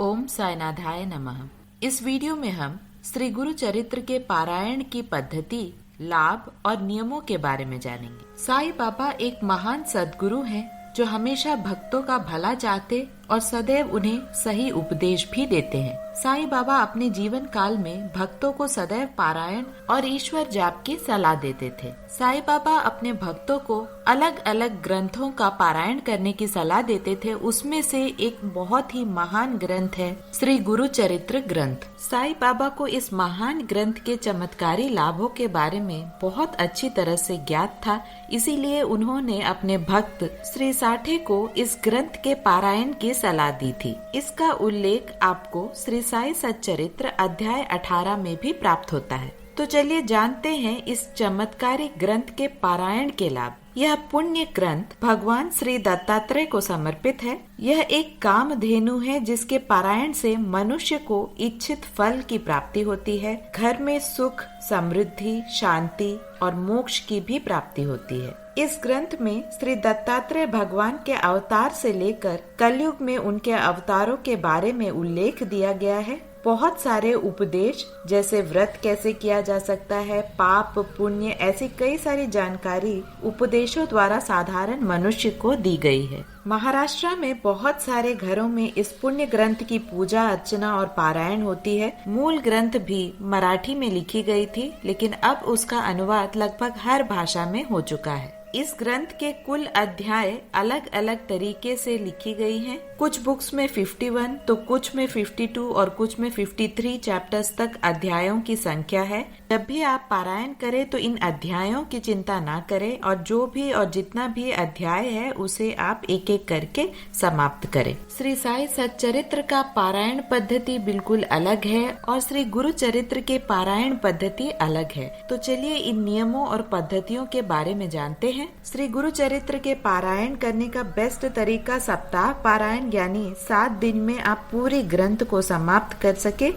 ओम साईनाथाय नमः। इस वीडियो में हम श्री गुरु चरित्र के पारायण की पद्धति, लाभ और नियमों के बारे में जानेंगे। साईं बाबा एक महान सद्गुरु हैं जो हमेशा भक्तों का भला चाहते और सदैव उन्हें सही उपदेश भी देते हैं। साईं बाबा अपने जीवन काल में भक्तों को सदैव पारायण और ईश्वर जाप की सलाह देते थे। साईं बाबा अपने भक्तों को अलग अलग ग्रंथों का पारायण करने की सलाह देते थे। उसमें से एक बहुत ही महान ग्रंथ है श्री गुरु चरित्र ग्रंथ। साईं बाबा को इस महान ग्रंथ के चमत्कारी लाभों के बारे में बहुत अच्छी तरह से ज्ञात था, इसीलिए उन्होंने अपने भक्त श्री साठे को इस ग्रंथ के पारायण की सलाह दी थी। इसका उल्लेख आपको श्री साई सच्चरित्र अध्याय 18 में भी प्राप्त होता है। तो चलिए जानते हैं इस चमत्कारी ग्रंथ के पारायण के लाभ। यह पुण्य ग्रंथ भगवान श्री दत्तात्रेय को समर्पित है। यह एक कामधेनु है जिसके पारायण से मनुष्य को इच्छित फल की प्राप्ति होती है। घर में सुख, समृद्धि, शांति और मोक्ष की भी प्राप्ति होती है। इस ग्रंथ में श्री दत्तात्रेय भगवान के अवतार से लेकर कलयुग में उनके अवतारों के बारे में उल्लेख दिया गया है। बहुत सारे उपदेश जैसे व्रत कैसे किया जा सकता है, पाप पुण्य, ऐसी कई सारी जानकारी उपदेशों द्वारा साधारण मनुष्य को दी गई है। महाराष्ट्र में बहुत सारे घरों में इस पुण्य ग्रंथ की पूजा अर्चना और पारायण होती है। मूल ग्रंथ भी मराठी में लिखी गई थी, लेकिन अब उसका अनुवाद लगभग हर भाषा में हो चुका है। इस ग्रंथ के कुल अध्याय अलग अलग तरीके से लिखी गई हैं। कुछ बुक्स में 51 तो कुछ में 52 और कुछ में 53 चैप्टर्स तक अध्यायों की संख्या है। जब भी आप पारायण करें तो इन अध्यायों की चिंता ना करें और जो भी और जितना भी अध्याय है उसे आप एक एक करके समाप्त करें। श्री साई सच्चरित्र का पारायण पद्धति बिल्कुल अलग है और श्री गुरु चरित्र के पारायण पद्धति अलग है। तो चलिए इन नियमों और पद्धतियों के बारे में जानते हैं। श्री गुरु चरित्र के पारायण करने का बेस्ट तरीका सप्ताह पारायण यानी 7 दिन में आप पूरे ग्रंथ को समाप्त कर सके,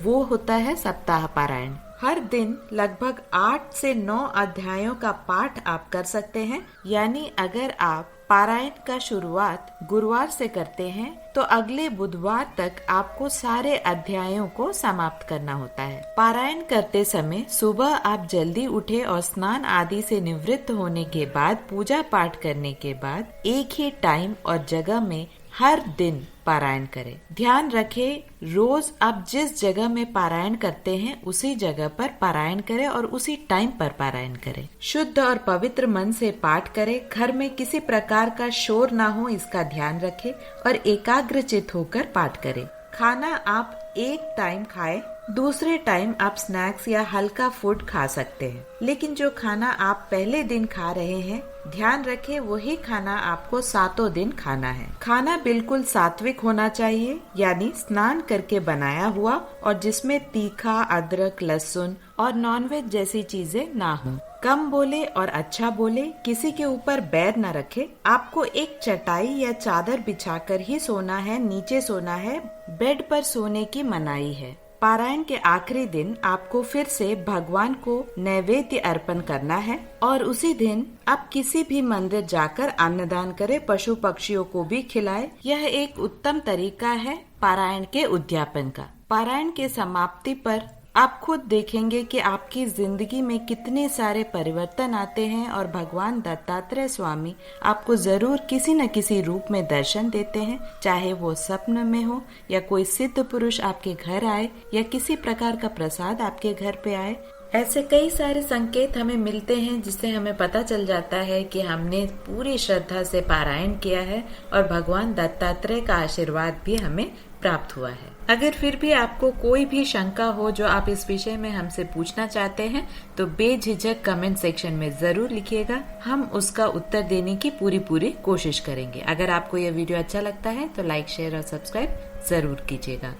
वो होता है सप्ताह पारायण। हर दिन लगभग 8 से 9 अध्यायों का पाठ आप कर सकते हैं। यानी अगर आप पारायण का शुरुआत गुरुवार से करते हैं तो अगले बुधवार तक आपको सारे अध्यायों को समाप्त करना होता है। पारायण करते समय सुबह आप जल्दी उठे और स्नान आदि से निवृत्त होने के बाद पूजा पाठ करने के बाद एक ही टाइम और जगह में हर दिन पारायण करें। ध्यान रखें, रोज आप जिस जगह में पारायण करते हैं उसी जगह पर पारायण करें और उसी टाइम पर पारायण करें। शुद्ध और पवित्र मन से पाठ करें। घर में किसी प्रकार का शोर ना हो, इसका ध्यान रखें और एकाग्रचित होकर पाठ करें। खाना आप एक टाइम खाएं, दूसरे टाइम आप स्नैक्स या हल्का फूड खा सकते हैं, लेकिन जो खाना आप पहले दिन खा रहे हैं ध्यान रखें वही खाना आपको 7 दिन खाना है। खाना बिल्कुल सात्विक होना चाहिए, यानी स्नान करके बनाया हुआ और जिसमें तीखा, अदरक, लहसुन और नॉनवेज जैसी चीजें ना हो। कम बोले और अच्छा बोले, किसी के ऊपर बैर न रखे। आपको एक चटाई या चादर बिछाकर ही सोना है, नीचे सोना है, बेड पर सोने की मनाही है। पारायण के आखिरी दिन आपको फिर से भगवान को नैवेद्य अर्पण करना है और उसी दिन आप किसी भी मंदिर जाकर अन्नदान करें, पशु पक्षियों को भी खिलाए। यह एक उत्तम तरीका है पारायण के उद्यापन का। पारायण के समाप्ति पर आप खुद देखेंगे कि आपकी जिंदगी में कितने सारे परिवर्तन आते हैं और भगवान दत्तात्रेय स्वामी आपको जरूर किसी न किसी रूप में दर्शन देते हैं, चाहे वो स्वप्न में हो या कोई सिद्ध पुरुष आपके घर आए या किसी प्रकार का प्रसाद आपके घर पे आए। ऐसे कई सारे संकेत हमें मिलते हैं जिससे हमें पता चल जाता है कि हमने पूरी श्रद्धा से पारायण किया है और भगवान दत्तात्रेय का आशीर्वाद भी हमें प्राप्त हुआ है। अगर फिर भी आपको कोई भी शंका हो जो आप इस विषय में हमसे पूछना चाहते हैं तो बेझिझक कमेंट सेक्शन में जरूर लिखिएगा। हम उसका उत्तर देने की पूरी कोशिश करेंगे। अगर आपको यह वीडियो अच्छा लगता है तो लाइक, शेयर और सब्सक्राइब जरूर कीजिएगा।